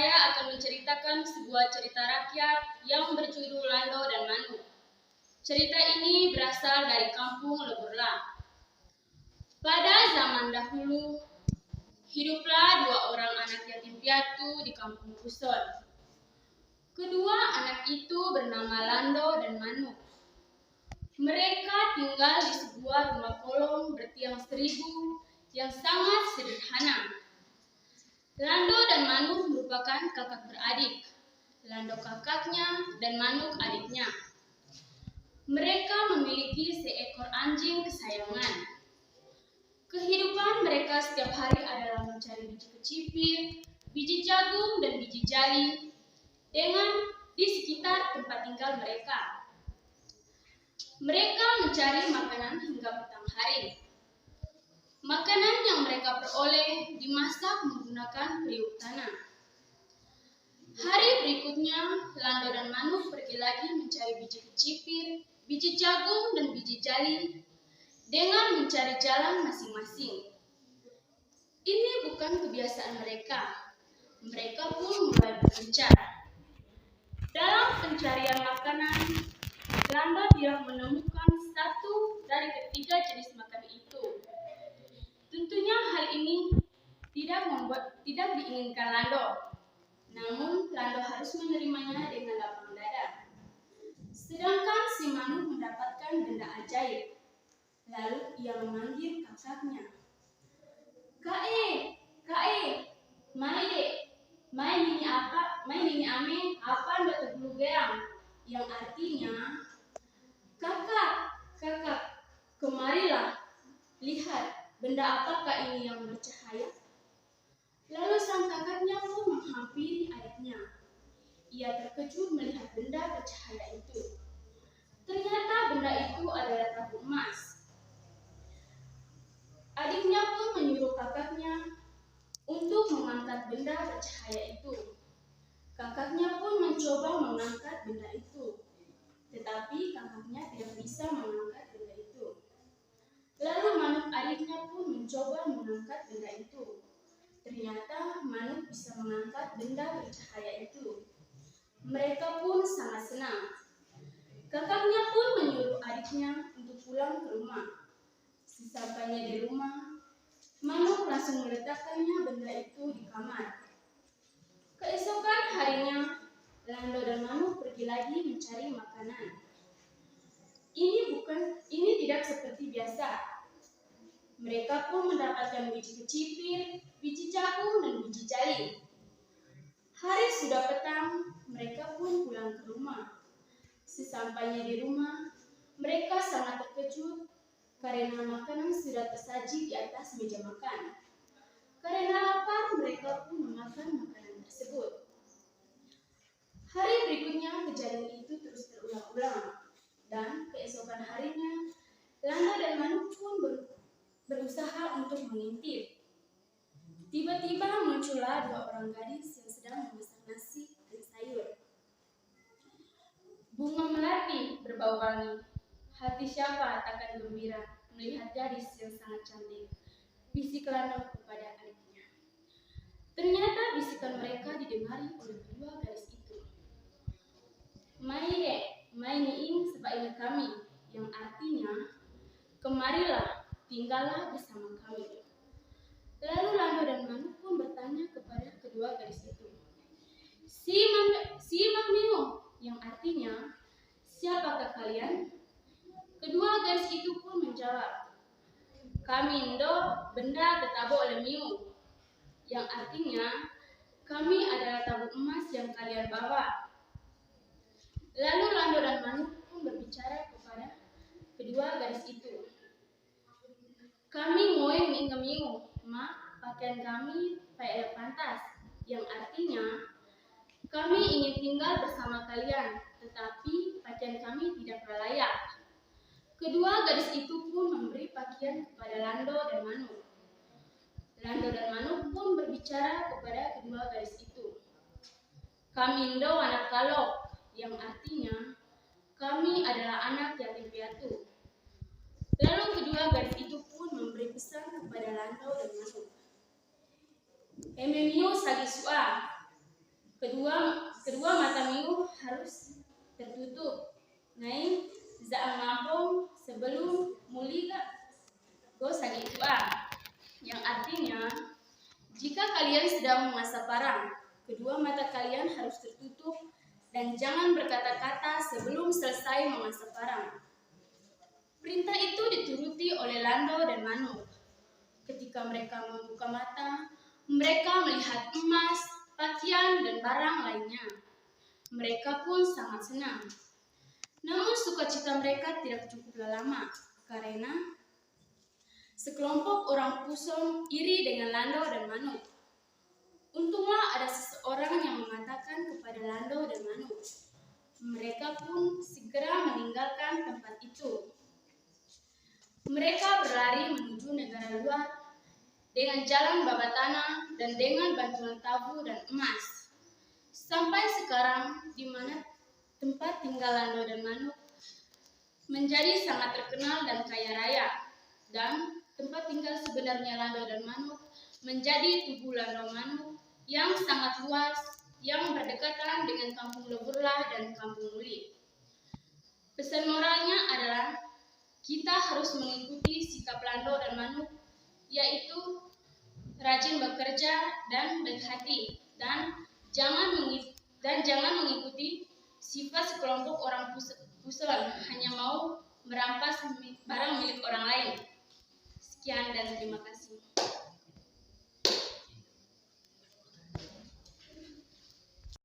Saya akan menceritakan sebuah cerita rakyat yang berjudul Lando dan Manu. Cerita ini berasal dari kampung Leburla. Pada zaman dahulu, hiduplah dua orang anak yatim piatu di kampung Kuson. Kedua anak itu bernama Lando dan Manu. Mereka tinggal di sebuah rumah kolong bertiang 1000 yang sangat sederhana. Lando dan Manu merupakan kakak beradik. Lando kakaknya dan Manu adiknya. Mereka memiliki seekor anjing kesayangan. Kehidupan mereka setiap hari adalah mencari biji kecipir, biji jagung, dan biji jali di sekitar tempat tinggal mereka. Mereka mencari makanan hingga petang hari. Makanan yang mereka peroleh dimasak menggunakan periuk tanah. Hari berikutnya, Lando dan Manu pergi lagi mencari biji kecipir, biji jagung, dan biji jali dengan mencari jalan masing-masing. Ini bukan kebiasaan mereka. Mereka pun mulai berpencar. Dalam pencarian makanan, Lando tidak menemukan satu dari ketiga jenis makanan itu. Tentunya hal ini tidak diinginkan Lando. Namun Lando harus menerimanya dengan lapang dada. Sedangkan si Manu mendapatkan benda ajaib. Lalu ia memanggil kakaknya. Kae, main ini ame, apa anda terbulu geang? Yang artinya, kakak, kemarilah, lihat. Benda apakah ini yang bercahaya? Lalu sang kakaknya pun menghampiri adiknya. Ia terkejut melihat benda bercahaya itu. Ternyata benda itu adalah tabung emas. Adiknya pun menyuruh kakaknya untuk mengangkat benda bercahaya itu. Kakaknya pun mencoba mengangkat benda itu. Tetapi kakaknya tidak bisa mengangkat benda itu. Lalu Manu adiknya pun mencoba mengangkat benda itu. Ternyata Manu bisa mengangkat benda bercahaya itu. Mereka pun sangat senang. Kakaknya pun menyuruh adiknya untuk pulang ke rumah. Sesampainya di rumah, Manu langsung meletakkannya benda itu di kamar. Keesokan harinya, Lando dan Manu pergi lagi mencari makanan. Ini tidak seperti biasa. Mereka pun mendapatkan biji kecipir, biji jagung, dan biji jali. Hari sudah petang, mereka pun pulang ke rumah. Sesampainya di rumah, mereka sangat terkejut karena makanan sudah tersaji di atas meja makan. Karena lapar, mereka pun memakan makanan tersebut. Hari berikutnya, kejadian itu terus terulang-ulang. Dan keesokan harinya, Lando dan Manu pun berusaha untuk mengintip. Tiba-tiba muncullah dua orang gadis yang sedang memasak nasi dan sayur. Bunga melati berbau wangi. Hati siapa takkan gembira melihat gadis yang sangat cantik, bisik Lando kepada adiknya. Ternyata bisikan mereka didengari oleh kedua gadis itu. Mainiin sebaiknya kami, yang artinya, kemarilah, tinggallah bersama kami. Lalu Lando dan Manu pun bertanya kepada kedua gadis itu. Si Mamiu, yang artinya, siapakah kalian? Kedua gadis itu pun menjawab, kami Indo, benda ketabo oleh Miu, yang artinya, kami adalah tabung emas yang kalian bawa. Lalu Lando dan Manu pun berbicara kepada kedua gadis itu. Kami ngoeng ingemiu, ma, pakaian kami tidak pantas, yang artinya, kami ingin tinggal bersama kalian, tetapi pakaian kami tidak layak. Kedua gadis itu pun memberi pakaian kepada Lando dan Manu. Lando dan Manu pun berbicara kepada kedua gadis itu. Kami Indo anak kalok, yang artinya, kami adalah anak yatim piatu. Lalu kedua gadis itu pun memberi pesan kepada Lando dan Manu. Ememiu sagi sua, Kedua mata Miu harus tertutup. Nai zaa ngampong sebelum muli go sagi tua. Yang artinya, jika kalian sedang mengasah parang, kedua mata kalian harus tertutup dan jangan berkata-kata sebelum selesai mengasah parang. Perintah itu dituruti oleh Lando dan Manuk. Ketika mereka membuka mata, mereka melihat emas, pakaian, dan barang lainnya. Mereka pun sangat senang. Namun sukacita mereka tidak cukup lama, karena sekelompok orang Puson iri dengan Lando dan Manuk. Untunglah ada seseorang yang mengatakan kepada Lando dan Manuk. Mereka pun segera meninggalkan tempat itu. Mereka berlari menuju negara luar dengan jalan bawah tanah dan dengan bantuan tabu dan emas. Sampai sekarang, di mana tempat tinggal Lando dan Manuk menjadi sangat terkenal dan kaya raya. Dan tempat tinggal sebenarnya Lando dan Manuk menjadi Tugu Lando Manuk yang sangat luas, yang berdekatan dengan Kampung Leburlah dan Kampung Muli. Pesan moralnya adalah kita harus mengikuti sikap Lando dan Manuk, yaitu rajin bekerja dan baik hati, dan jangan mengikuti sifat sekelompok orang Puson hanya mau merampas barang milik orang lain. Sekian dan terima kasih.